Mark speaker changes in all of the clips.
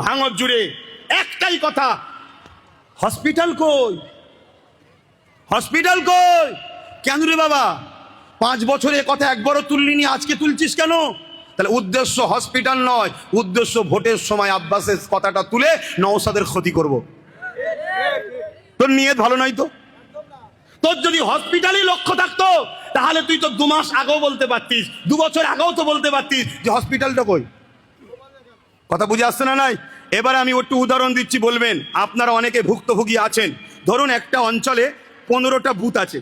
Speaker 1: ভাঙর জুড়ে একটাই কথা, হসপিটাল কই, হসপিটাল কই? কেন রে বাবা, 5 বছরে কথা একবারও তুললিনি, আজকে তুলছিস কেন? তাহলে উদ্দেশ্য হসপিটাল নয়, উদ্দেশ্য ভোটের সময় আব্বাসের কথাটা তুলে নওশাদের ক্ষতি করব। তোর নিয়ত ভালো নয় তো। তোর যদি হসপিটালই লক্ষ্য থাকতো তাহলে তুই তো 2 মাস আগেও বলতে পারতিস, 2 বছর আগেও তো বলতে পারতিস যে হসপিটালটা কই। কথা বুঝে আসছে না? নাই। এবার আমি একটু উদাহরণ দিচ্ছি, বলবেন। আপনারা অনেকে ভুক্তভোগী আছেন। ধরুন একটা অঞ্চলে 15টা বুথ আছে,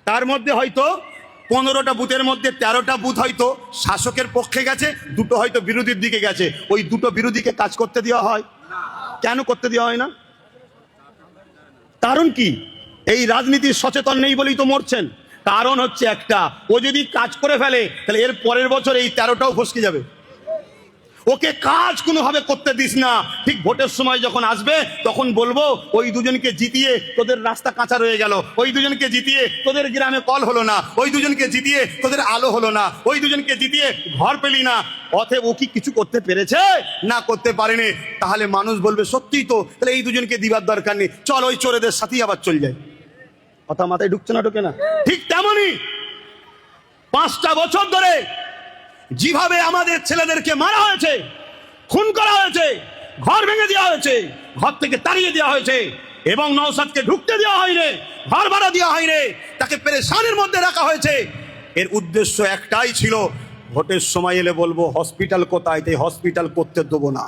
Speaker 1: তার মধ্যে হয়তো 15টা বুথের মধ্যে 13টা বুথ হয়তো শাসকের পক্ষে গেছে, 2টো হয়তো বিরোধীর দিকে গেছে। ওই 2টো বিরোধীকে কাজ করতে দেওয়া হয়? কেন করতে দেওয়া হয় না? কারণ কি? এই রাজনীতির সচেতন নেই বলেই তো মরছেন। কারণ হচ্ছে একটা, ও যদি কাজ করে ফেলে তাহলে এর পরের বছর এই 13টাও ফসকে যাবে। ওকে কাজ কোনোভাবে করতে দিস না। ঠিক ভোটের সময় যখন আসবে তখন বলবো ওই দুজনকে জিতিয়ে তোদের রাস্তা কাঁচা রয়ে গেল, ওই দুজনকে জিতিয়ে তোদের গ্রামে কল হলো না, ওই দুজনকে জিতিয়ে তোদের আলো হলো না, ওই দুজনকে জিতিয়ে ঘর পেলি না। অতএব ও কি কিছু করতে পেরেছে? না, করতে পারেনি। তাহলে মানুষ বলবে সত্যিই তো, তাহলে এই দুজনকে দিবার দরকার নেই, চল ওই চোরেদের সাথেই আবার চল যায়। কথা মাথায় ঢুকছে না? ঢোকে না? ঠিক তেমনই 5টা বছর ধরে যেভাবে আমাদের ছেলেদেরকে মারা হয়েছে, খুন করা হয়েছে, ঘর ভেঙে দেওয়া হয়েছে, ঘর থেকে তাড়িয়ে দেওয়া হয়েছে, এবং নওশাদকে ঢুকতে দেওয়া হয়নি, ঘর ভাড়া দেওয়া হয়নি, তাকে পেরেশানির মধ্যে রাখা হয়েছে, এর উদ্দেশ্য একটাই ছিল, ভোটের সময় এলে বলবো হসপিটাল কোথায়, তাই হসপিটাল করতে দেবো না।